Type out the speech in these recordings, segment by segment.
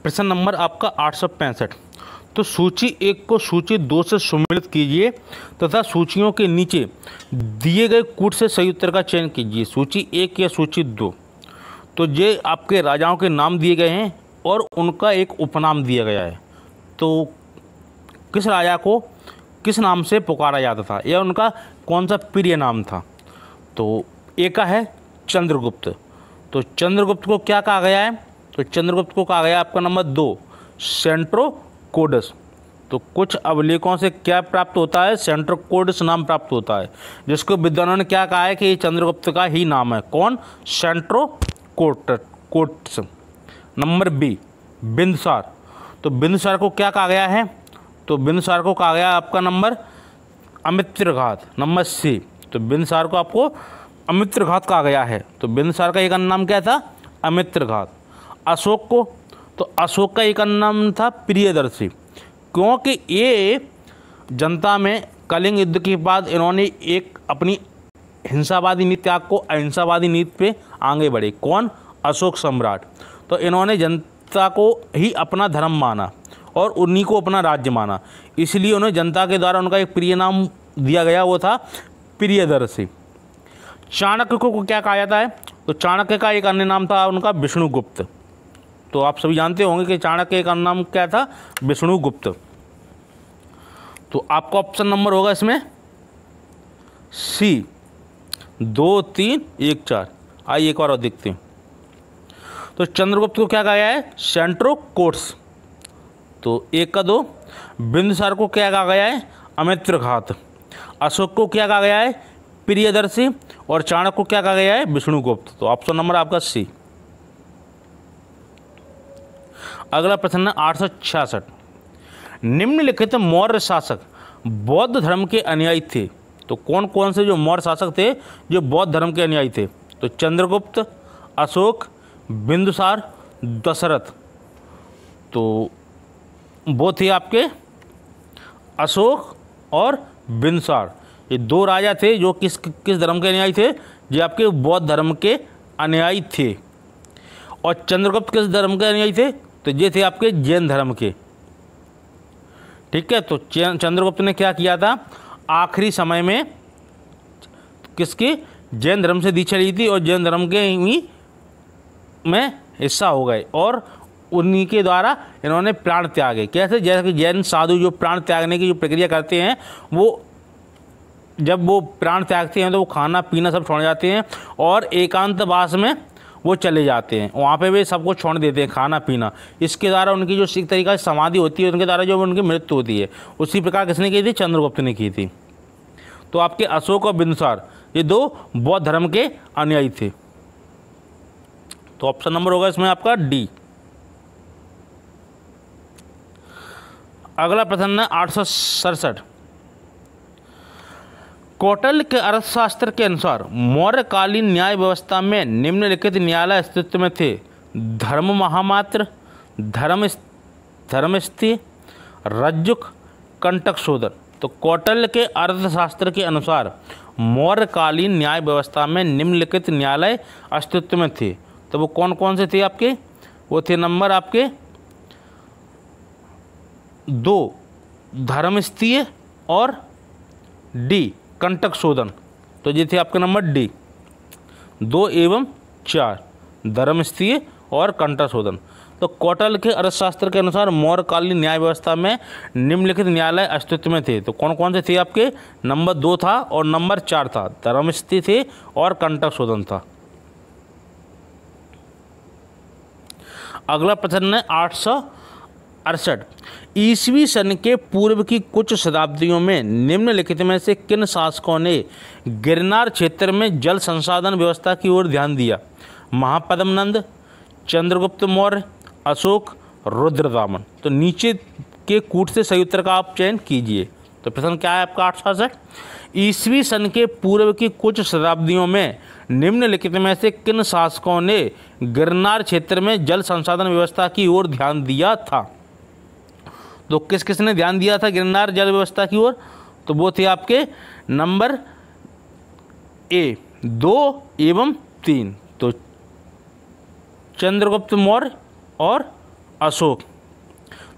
प्रश्न नंबर आपका 865। तो सूची 1 को सूची 2 से सम्मिलित कीजिए तथा सूचियों के नीचे दिए गए कूट से सही उत्तर का चयन कीजिए। सूची 1 या सूची 2। तो ये आपके राजाओं के नाम दिए गए हैं और उनका एक उपनाम दिया गया है। तो किस राजा को किस नाम से पुकारा जाता था या उनका कौन सा प्रिय नाम था। तो एक का है चंद्रगुप्त। तो चंद्रगुप्त को क्या कहा गया है? तो चंद्रगुप्त को कहा गया आपका नंबर 2 सेंट्रोकोडस। तो कुछ अभिलेखों से क्या प्राप्त होता है? सेंट्रोकोडस नाम प्राप्त होता है, जिसको विद्वानों ने क्या कहा है कि ये चंद्रगुप्त का ही नाम है। कौन? सेंट्रोकोडस। Number B Bindusara. तो बिंदुसार को क्या कहा गया है? तो बिंदुसार को कहा गया आपका नंबर अमित्रघात। Number C. तो बिंदुसार को आपको अमित्रघात कहा गया है। तो बिंदुसार का एक अन्य नाम क्या था? अमित्रघात। अशोक को, तो अशोक का एक अन्य नाम था प्रियदर्शी, क्योंकि ये जनता में कलिंग युद्ध के बाद इन्होंने एक अपनी हिंसावादी नीति त्याग को अहिंसावादी नीति पे आगे बढ़े। कौन? अशोक सम्राट। तो इन्होंने जनता को ही अपना धर्म माना और उन्हीं को अपना राज्य माना, इसलिए उन्हें जनता के द्वारा उनका एक प्रिय नाम दिया गया, वो था प्रियदर्शी। चाणक्य को क्या कहा जाता है? तो चाणक्य का एक अन्य नाम था उनका विष्णुगुप्त। तो आप सभी जानते होंगे कि चाणक्य का नाम क्या था? विष्णुगुप्त। तो आपका ऑप्शन नंबर होगा इसमें सी 2, 3, 1, 4। आइए एक बार और देखते हैं। तो चंद्रगुप्त को क्या कहा गया है? सेंट्रोकोडस। तो 1 का 2। बिंदुसार को क्या कहा गया है? अमित्रघात। अशोक को क्या कहा गया है? प्रियदर्शी। और चाणक्य को क्या कहा गया है? विष्णुगुप्त। तो ऑप्शन नंबर आपका सी। अगला प्रश्न है 866। निम्नलिखित मौर्य शासक बौद्ध धर्म के अनुयायी थे। तो कौन कौन से जो मौर्य शासक थे जो बौद्ध धर्म के अनुयायी थे? तो चंद्रगुप्त, अशोक, बिंदुसार, दशरथ। तो वो थे आपके अशोक और बिंदुसार। ये 2 राजा थे जो किस धर्म के अनुयायी थे? जो आपके बौद्ध धर्म के अनुयायी थे। और चंद्रगुप्त किस धर्म के अनुयायी थे? तो ये थे आपके जैन धर्म के। ठीक है। तो चंद्रगुप्त ने क्या किया था? आखिरी समय में किसकी? जैन धर्म से दीक्षा ली थी और जैन धर्म के ही में हिस्सा हो गए और उन्हीं के द्वारा इन्होंने प्राण त्यागे। कैसे? जैसे कि जैन साधु जो प्राण त्यागने की जो प्रक्रिया करते हैं, वो जब वो प्राण त्यागते हैं तो वो खाना पीना सब छोड़ जाते हैं और एकांतवास में वो चले जाते हैं। वहाँ पे वे सब कुछ छोड़ देते हैं, खाना पीना। इसके द्वारा उनकी जो सिख तरीका से समाधि होती है, उनके द्वारा जो उनकी मृत्यु होती है, उसी प्रकार किसने की थी? चंद्रगुप्त ने की थी। तो आपके अशोक और बिंदुसार ये 2 बौद्ध धर्म के अनुयायी थे। तो ऑप्शन नंबर होगा इसमें आपका डी। अगला प्रश्न है 867। कौटिल्य के अर्थशास्त्र के अनुसार मौर्यकालीन न्याय व्यवस्था में निम्नलिखित न्यायालय अस्तित्व में थे? धर्म महामात्र, धर्मस्थी, रज्जुक, कंटक शोधन। तो कौटिल्य के अर्थशास्त्र के अनुसार मौर्यकालीन न्याय व्यवस्था में निम्नलिखित न्यायालय अस्तित्व में थे। तो वो कौन कौन से थे आपके? वो थे नंबर आपके 2 धर्मस्थीय और डी कंटक शोधन। तो ये थे आपके नंबर डी 2 एवं 4 धर्मस्थीय और कंटक शोधन। तो कौटिल्य के अर्थशास्त्र के अनुसार मौर्यकालीन न्याय व्यवस्था में निम्नलिखित न्यायालय अस्तित्व में थे। तो कौन कौन से थे आपके? नंबर 2 था और नंबर 4 था, धर्मस्थी थे और कंटक शोधन था। अगला प्रश्न है 868। ईसवी सन के पूर्व की कुछ शताब्दियों में निम्नलिखित में से किन शासकों ने गिरनार क्षेत्र में जल संसाधन व्यवस्था की ओर ध्यान दिया? महापद्म नंद, चंद्रगुप्त मौर्य, अशोक, रुद्रदामन। तो नीचे के कूट से सही उत्तर का आप चयन कीजिए। तो प्रश्न क्या है आपका 866? ईसवी सन के पूर्व की कुछ शताब्दियों में निम्नलिखित में से किन शासकों ने गिरनार क्षेत्र में जल संसाधन व्यवस्था की ओर ध्यान दिया था? तो किस किस ने ध्यान दिया था गिरनार जल व्यवस्था की ओर? तो वो थे आपके नंबर ए 2 एवं 3। तो चंद्रगुप्त मौर्य और अशोक।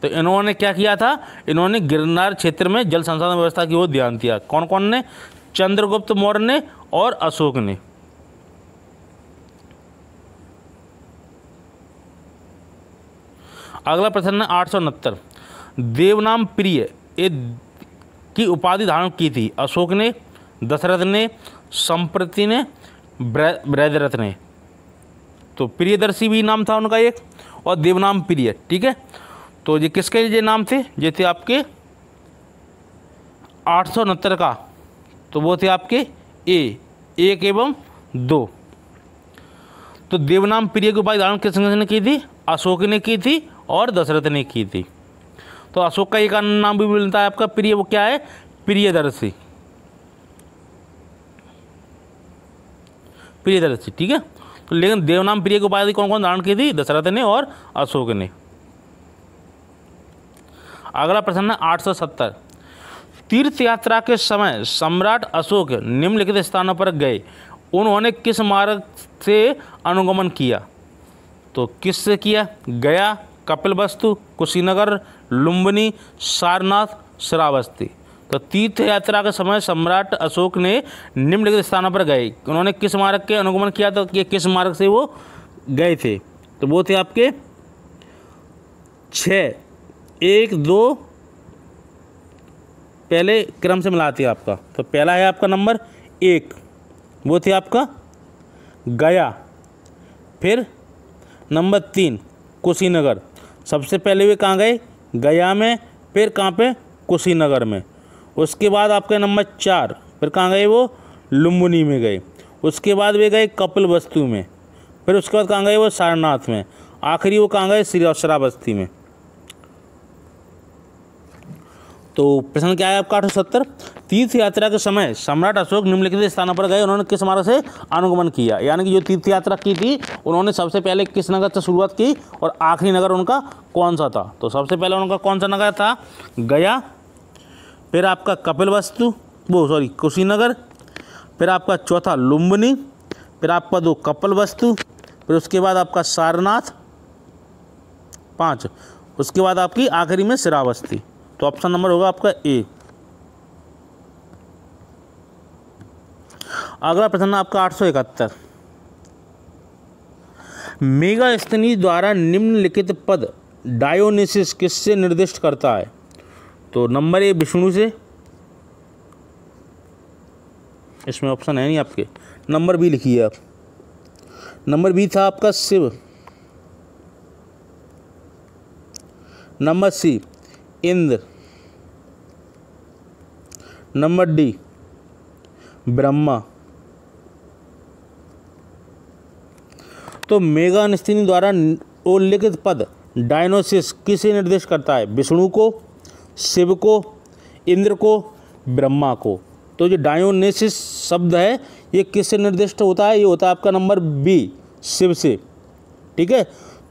तो इन्होंने क्या किया था, इन्होंने गिरनार क्षेत्र में जल संसाधन व्यवस्था की ओर ध्यान दिया। कौन कौन ने, चंद्रगुप्त मौर्य ने और अशोक ने। अगला प्रश्न है 869, देवनाम प्रिय की उपाधि धारण की थी अशोक ने, दशरथ ने, संप्रति ने, बृहद्रथ ने। तो प्रियदर्शी भी नाम था उनका एक, और देवनाम प्रिय। ठीक है, तो ये किसके ये नाम थे, ये थे आपके 869 का, तो वो थे आपके ए 1 एवं 2। तो देवनाम प्रिय की उपाधि धारण किसने की थी, अशोक ने की थी और दशरथ ने की थी। तो अशोक का एक अन्य नाम भी मिलता है आपका प्रिय, वो क्या है, प्रियदर्शी। प्रियदर्शी, ठीक है। तो लेकिन देवनाम प्रिय की उपाधि कौन कौन धारण की थी, दशरथ ने और अशोक ने। अगला प्रश्न है 870, तीर्थ यात्रा के समय सम्राट अशोक निम्नलिखित स्थानों पर गए, उन्होंने किस मार्ग से अनुगमन किया। तो किससे किया, गया, कपिलवस्तु, कुशीनगर, लुम्बिनी, सारनाथ, श्रावस्ती। तो तीर्थ यात्रा के समय सम्राट अशोक ने निम्नलिखित स्थानों पर गए, उन्होंने किस मार्ग के अनुगमन किया, तो ये किस मार्ग से वो गए थे, तो वो थे आपके 6 1 2, पहले क्रम से मिलाते हैं आपका। तो पहला है आपका नंबर 1, वो थे आपका गया। फिर नंबर 3 कुशीनगर, सबसे पहले वे कहाँ गए, गया में, फिर कहाँ पे, कुशीनगर में। उसके बाद आपका नंबर 4, फिर कहाँ गए वो, लुम्बिनी में गए। उसके बाद वे गए कपिलवस्तु में, फिर उसके बाद कहाँ गए वो, सारनाथ में। आखिरी वो कहाँ गए, श्रावस्ती में। तो प्रश्न क्या है आपका 870, तीर्थ यात्रा के समय सम्राट अशोक निम्नलिखित स्थानों पर गए, उन्होंने किस मार्ग से अनुगमन किया। यानी कि जो तीर्थ यात्रा की थी उन्होंने सबसे पहले किस नगर से शुरुआत की और आखिरी नगर उनका कौन सा था। तो सबसे पहले उनका कौन सा नगर था, गया, फिर आपका कपिलवस्तु, कुशीनगर, फिर आपका चौथा लुम्बिनी, फिर आपका 2 कपिलवस्तु, फिर उसके बाद आपका सारनाथ 5, उसके बाद आपकी आखिरी में श्रावस्ती। तो ऑप्शन नंबर होगा आपका ए। अगला प्रश्न आपका 871, मेगास्थनीज द्वारा निम्नलिखित पद डायोनिसिस किससे निर्दिष्ट करता है। तो नंबर ए विष्णु से, इसमें ऑप्शन है नहीं आपके। नंबर बी लिखिए आप, नंबर बी था आपका Shiva. Number C Indra. Number D Brahma. तो मेगास्थनीज द्वारा उल्लिखित पद डायनोसिस किसे निर्देश करता है, विष्णु को, शिव को, इंद्र को, ब्रह्मा को। तो जो डायोनिसिस शब्द है ये किससे निर्दिष्ट होता है, ये होता है आपका नंबर बी, शिव से। ठीक है,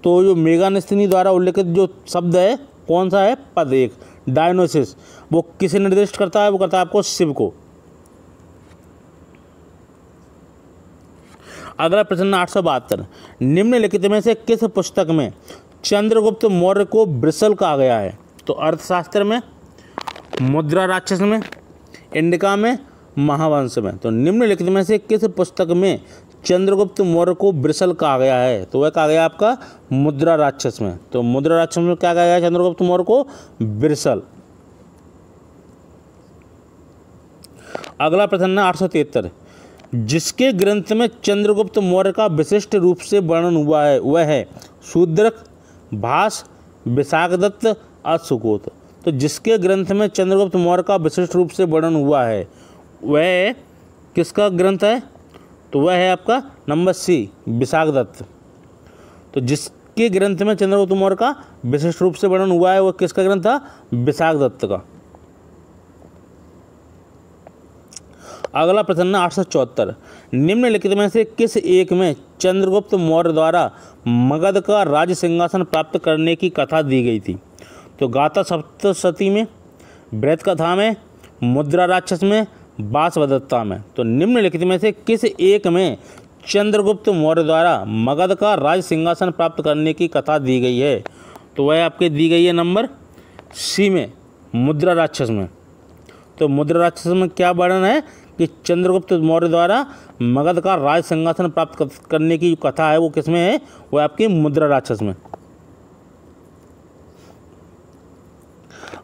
तो जो मेगास्थनीज द्वारा उल्लिखित जो शब्द है कौन सा है, पद एक डायनोसिस, वो किसे निर्दिष्ट करता है, वो करता है आपको शिव को। अगला प्रश्न 872, निम्नलिखित में से किस पुस्तक में चंद्रगुप्त मौर्य को वृषल कहा गया है। तो अर्थशास्त्र में, मुद्रा राक्षस में, इंडिका में, महावंश में। तो निम्नलिखित में से किस पुस्तक में चंद्रगुप्त मौर्य को वृषल कहा गया है, तो वह कहा गया आपका मुद्रा राक्षस में। तो मुद्रा राक्षस में क्या कहा गया चंद्रगुप्त मौर्य को, वृषल। अगला प्रश्न है 873, जिसके ग्रंथ में चंद्रगुप्त मौर्य का विशिष्ट रूप से वर्णन हुआ है वह है शूद्रक, भास, विशाखदत्त, अश्वघोष। तो जिसके ग्रंथ में चंद्रगुप्त मौर्य का विशिष्ट रूप से वर्णन हुआ है वह किसका ग्रंथ है, तो वह है आपका नंबर सी, विशाखदत्त। तो जिसके ग्रंथ में चंद्रगुप्त मौर्य का विशिष्ट रूप से वर्णन हुआ है वह किसका ग्रंथ था, विशाखदत्त का। अगला प्रश्न 874, निम्नलिखित में से किस एक में चंद्रगुप्त मौर्य द्वारा मगध का राज सिंहासन प्राप्त करने की कथा दी गई थी। तो गाथा सप्तशती में, बृहत कथा में, मुद्रा राक्षस में, वासवदत्ता में। तो निम्नलिखित में से किस एक में चंद्रगुप्त मौर्य द्वारा मगध का राज सिंहासन प्राप्त करने की कथा दी गई है। तो वह आपके दी गई है नंबर सी में, मुद्रा राक्षस में। तो मुद्रा राक्षस में क्या वर्णन है कि चंद्रगुप्त मौर्य द्वारा मगध का राज सिंहासन प्राप्त करने की जो कथा है वो किसमें है, वो आपकी मुद्रा राक्षस में।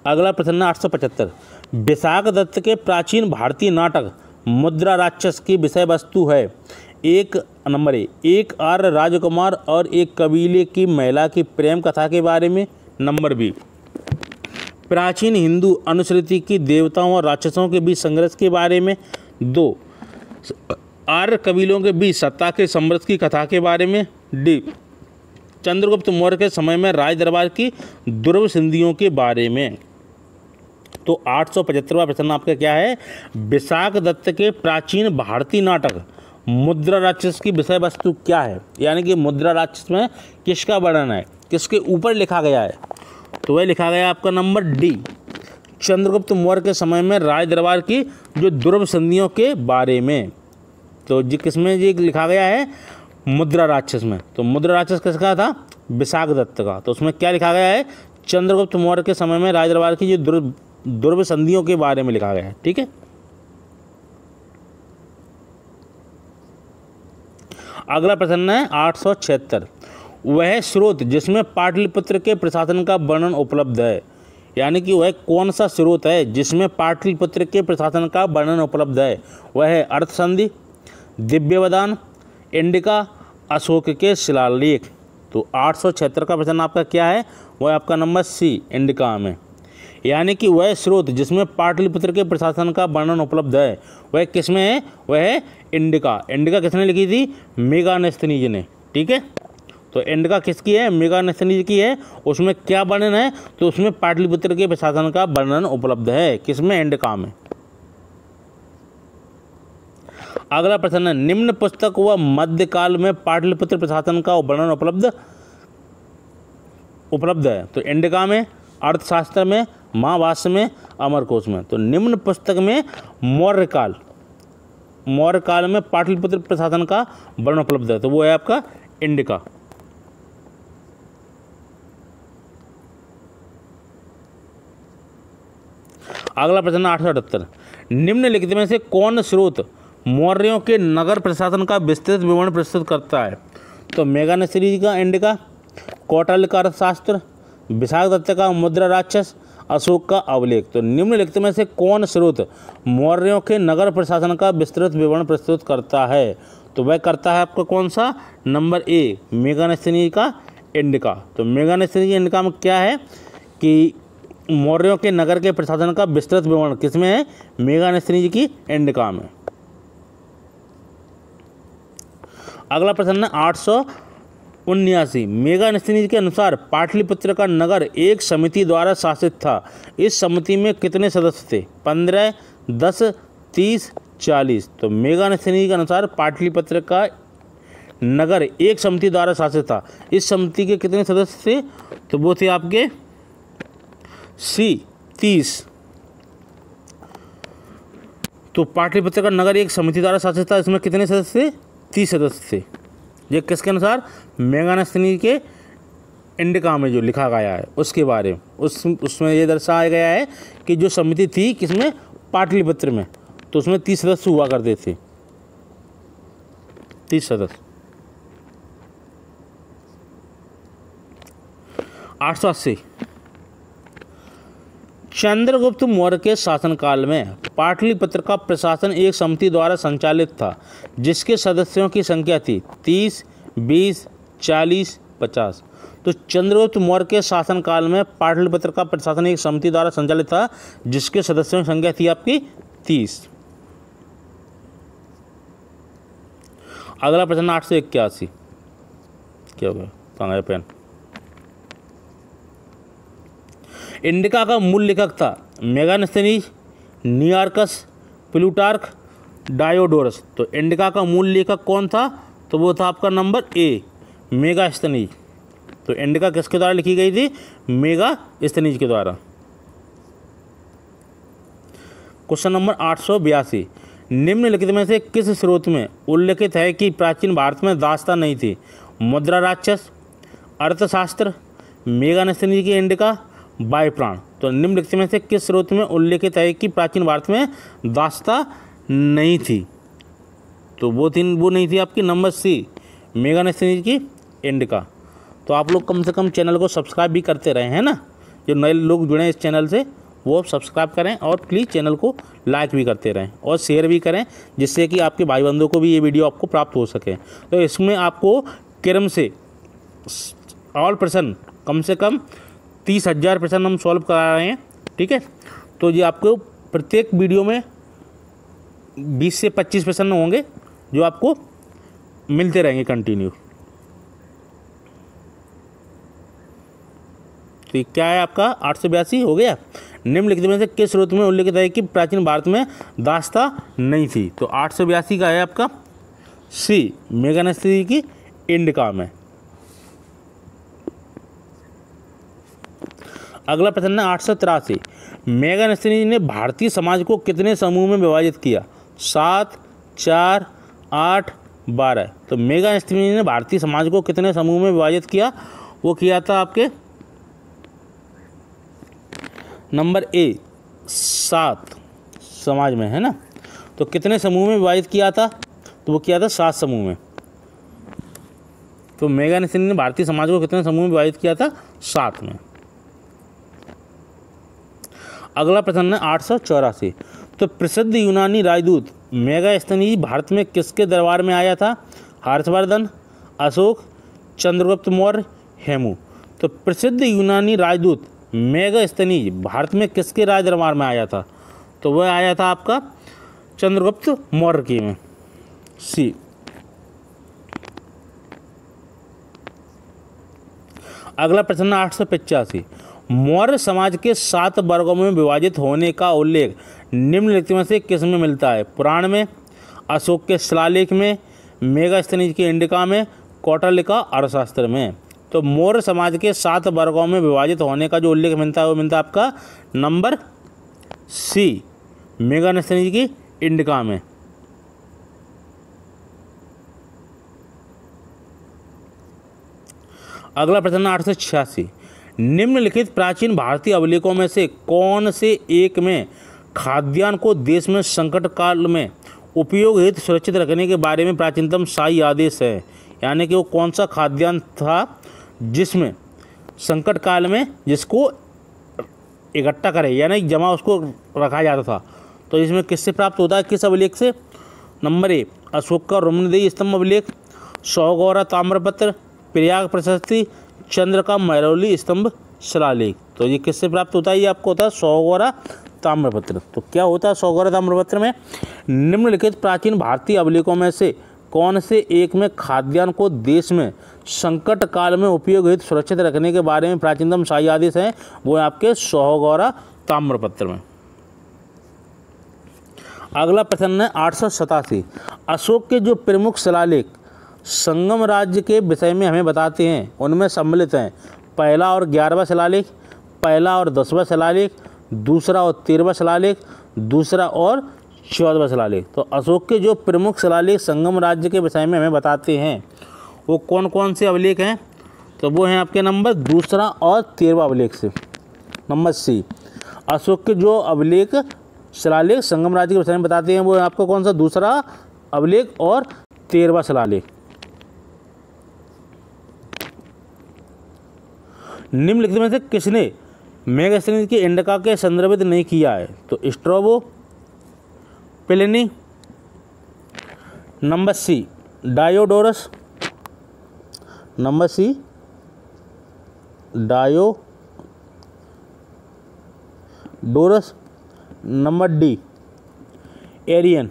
अगला प्रश्न 875, विशाख दत्त के प्राचीन भारतीय नाटक मुद्रा राक्षस की विषय वस्तु है। एक नंबर एक आर्य राजकुमार और एक कबीले की महिला की प्रेम कथा के बारे में। नंबर बी, प्राचीन हिंदू अनुश्रुति की देवताओं और राक्षसों के बीच संघर्ष के बारे में। 2, आर्य कबीलों के बीच सत्ता के संघर्ष की कथा के बारे में। डी, चंद्रगुप्त मौर्य के समय में राज दरबार की दुर्लभ संधियों के बारे में। तो 875वां प्रश्न आपका क्या है, विशाख दत्त के प्राचीन भारतीय नाटक मुद्रा राक्षस की विषय वस्तु क्या है, यानी कि मुद्रा राक्षस में किसका वर्णन है, किसके ऊपर लिखा गया है। तो वह लिखा गया आपका नंबर डी, चंद्रगुप्त मौर्य के समय में राज दरबार की जो दुर्लभ संधियों के बारे में। तो जी किसमें ये लिखा गया है, मुद्रा राक्षस में। तो मुद्रा राक्षस किसका था, विशाख दत्त का। तो उसमें क्या लिखा गया है, चंद्रगुप्त मौर्य के समय में राज दरबार की जो दुर्लभ संधियों के बारे में लिखा गया है। ठीक है, अगला प्रश्न है 876, वह स्रोत जिसमें पाटलिपुत्र के प्रशासन का वर्णन उपलब्ध है, यानी कि वह कौन सा स्रोत है जिसमें पाटलिपुत्र के प्रशासन का वर्णन उपलब्ध है। वह है अर्थसंधि, दिव्यवदान, इंडिका, अशोक के शिलालेख। तो 876 का प्रश्न आपका क्या है, वह आपका नंबर सी, इंडिका में। यानी कि वह स्रोत जिसमें पाटलिपुत्र के प्रशासन का वर्णन उपलब्ध है वह किसमें है, वह है इंडिका। इंडिका किसने लिखी थी, मेगास्थनीज ने। ठीक है, तो इंडिका किसकी है, मेगास्थनीज की है। उसमें क्या वर्णन है, तो उसमें पाटलिपुत्र के प्रशासन का वर्णन उपलब्ध है, किसमें, इंडिका में। अगला प्रश्न है, निम्न पुस्तक व मध्यकाल में पाटलिपुत्र प्रशासन का वर्णन उपलब्ध है। तो इंडिका में, अर्थशास्त्र में, महाभाष्य में, अमरकोश में। तो निम्न पुस्तक में मौर्य काल में पाटलिपुत्र प्रशासन का वर्णन उपलब्ध है, तो वो है आपका इंडिका। अगला प्रश्न 878, निम्नलिखित में से कौन स्रोत मौर्यों के नगर प्रशासन का विस्तृत विवरण प्रस्तुत करता है। तो मेगास्थनीज का इंडिका, कौटिल्य का अर्थशास्त्र, विशाख दत्त का मुद्रा राक्षस, अशोक का अवलेख। तो निम्नलिखित में से कौन स्रोत मौर्यों के नगर प्रशासन का विस्तृत विवरण प्रस्तुत करता है। तो वह करता है आपका कौन सा, नंबर ए, मेगास्थनीज का इंडिका। तो मेगास्थनीज के इंडिका में क्या है कि मौर्यों के नगर के प्रशासन का विस्तृत विवरण किसमें है, मेगास्थनीज की इंडिका में। अगला प्रश्न है 879, मेगास्थनीज के अनुसार पाटलिपुत्र का नगर एक समिति द्वारा शासित था। इस समिति में कितने सदस्य थे, 15, 10, 30, 40। तो मेगास्थनीज के अनुसार पाटलिपुत्र का नगर एक समिति द्वारा शासित था। इस समिति के कितने सदस्य थे, तो वो थे आपके सी, 30। तो पाटलिपुत्र का नगर एक समिति द्वारा शासित था, इसमें कितने सदस्य थे, 30 सदस्य थे। ये किसके अनुसार, मेगास्थनीज के इंडिका में जो लिखा गया है उसके बारे में। उसमें ये दर्शाया गया है कि जो समिति थी किसमें, पाटलिपुत्र में, तो उसमें 30 सदस्य हुआ करते थे, 30 सदस्य। 880, चंद्रगुप्त मौर्य के शासनकाल में पाटलिपुत्र का प्रशासन एक समिति द्वारा संचालित था, जिसके सदस्यों की संख्या थी 30, 20, 40, 50। तो चंद्रगुप्त मौर्य के शासनकाल में पाटलिपुत्र का प्रशासन एक समिति द्वारा संचालित था, जिसके सदस्यों की संख्या थी आपकी 30। अगला प्रश्न 881, क्या हो गया, कहाँ गया पेन। इंडिका का मूल लेखक था मेगास्थनीज, नियार्कस, प्लूटार्क, डायोडोरस। तो इंडिका का मूल लेखक कौन था, तो वो था आपका नंबर ए, मेगास्थनीज। तो इंडिका किसके द्वारा लिखी गई थी, मेगास्थनीज के द्वारा। क्वेश्चन नंबर 882, निम्नलिखित में से किस स्रोत में उल्लेखित है कि प्राचीन भारत में दास्तां नहीं थी। मुद्रा राक्षस, अर्थशास्त्र, मेगानेस्थनीज की इंडिका, वायुप्राण। तो निम्नलिखित में से किस स्रोत में उल्लेखित है कि प्राचीन भारत में दास्ता नहीं थी? तो वो नहीं थी आपकी नंबर सी, मेगानेस्थनीज की इंडिका। तो आप लोग कम से कम चैनल को सब्सक्राइब भी करते रहे हैं ना, जो नए लोग जुड़े हैं इस चैनल से वो सब्सक्राइब करें और प्लीज़ चैनल को लाइक भी करते रहें और शेयर भी करें, जिससे कि आपके भाई बंधुओं को भी ये वीडियो आपको प्राप्त हो सके। तो इसमें आपको क्रम से ऑल प्रश्न कम से कम 30,000 प्रश्न हम सॉल्व करा रहे हैं, ठीक है। तो ये आपको प्रत्येक वीडियो में 20 से 25 प्रश्न होंगे जो आपको मिलते रहेंगे कंटिन्यू। तो क्या है आपका 882 हो गया। निम्नलिखित में से किस स्रोत में उल्लेखित है कि प्राचीन भारत में दास्ता नहीं थी? तो 882 का है आपका सी, मेगानेस्थनीज की इंडिका में। अगला प्रश्न है 883, मेगानेस्थनीज ने भारतीय समाज को कितने समूह में विभाजित किया? 7, 4, 8, 12। तो मेगानेस्थनीज ने भारतीय समाज को कितने समूह में विभाजित किया? वो किया था आपके नंबर ए 7 समाज में, है ना। तो कितने समूह में विभाजित किया था? तो वो किया था 7 समूह में। तो मेगानेस्थनीज ने भारतीय समाज को कितने समूह में विभाजित किया था? 7 में। अगला प्रश्न है 884, तो प्रसिद्ध यूनानी राजदूत मेगास्थनीज भारत में किसके दरबार में आया था? हर्षवर्धन, अशोक, चंद्रगुप्त मौर्य, हेमू। तो प्रसिद्ध यूनानी राजदूत मेगास्थनीज भारत में किसके राज दरबार में आया था? तो वह आया था आपका चंद्रगुप्त मौर्य की में, सी। अगला प्रश्न 885, मौर्य समाज के 7 वर्गों में विभाजित होने का उल्लेख निम्नलिखित में से किस में मिलता है? पुराण में, अशोक के शिलालेख में, मेगास्थनीज की इंडिका में, कौटिल्य का अर्थशास्त्र में। तो मौर्य समाज के 7 वर्गों में विभाजित होने का जो उल्लेख मिलता है वो मिलता है आपका नंबर सी, मेगास्थनीज की इंडिका में। अगला प्रश्न 886, निम्नलिखित प्राचीन भारतीय अभिलेखों में से कौन से एक में खाद्यान्न को देश में संकट काल में उपयोग हेतु सुरक्षित रखने के बारे में प्राचीनतम शाही आदेश है? यानी कि वो कौन सा खाद्यान्न था जिसमें संकट काल में जिसको इकट्ठा करे यानी जमा उसको रखा जाता था? तो इसमें किससे प्राप्त होता है, किस अभिलेख से? नंबर ए अशोक का रोमनदेही स्तंभ अभिलेख, सौगौरा ताम्रपत्र, प्रयाग प्रशस्ति, चंद्र का महरौली स्तंभ शिलालेख। तो ये किससे प्राप्त होता है? ये आपको होता है सौगौरा ताम्रपत्र। तो क्या होता है सौगौरा ताम्रपत्र में? निम्नलिखित प्राचीन भारतीय अभिलेखों में से कौन से एक में खाद्यान्न को देश में संकट काल में उपयोग हेतु सुरक्षित रखने के बारे में प्राचीनतम शाही आदेश है? वो है आपके सौगौरा ताम्रपत्र में। अगला प्रश्न है 887, अशोक के जो प्रमुख शिलालेख संगम राज्य के विषय में हमें बताते हैं उनमें सम्मिलित हैं पहला और 11वां शिलालेख, पहला और 10वां शिलालेख, दूसरा और 13वां शिलालेख, दूसरा और 14वां शिलालेख। तो अशोक के जो प्रमुख शिलालेख संगम राज्य के विषय में हमें बताते हैं वो कौन कौन से अभिलेख हैं? तो वो हैं आपके नंबर दूसरा और 13वां अभिलेख से, नंबर सी। अशोक के जो अभिलेख शिलालेख संगम राज्य के विषय में बताते हैं वो आपको कौन सा? दूसरा अभिलेख और 13वां शिलालेख। निम्नलिखित में से किसने मेगास्थनीज की इंडिका के संदर्भित नहीं किया है? तो Strabo, Pliny, number C Diodorus, number C Diodorus, number D Arrian.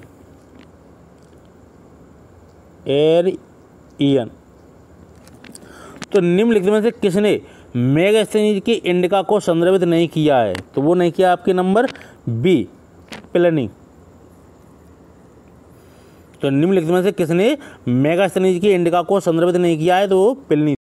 तो निम्नलिखित में से किसने मेगास्थनीज की इंडिका को संदर्भित नहीं किया है? तो वो नहीं किया आपके नंबर बी प्लिनी। तो निम्नलिखित में से किसने मेगास्थनीज की इंडिका को संदर्भित नहीं किया है? तो वो प्लिनी।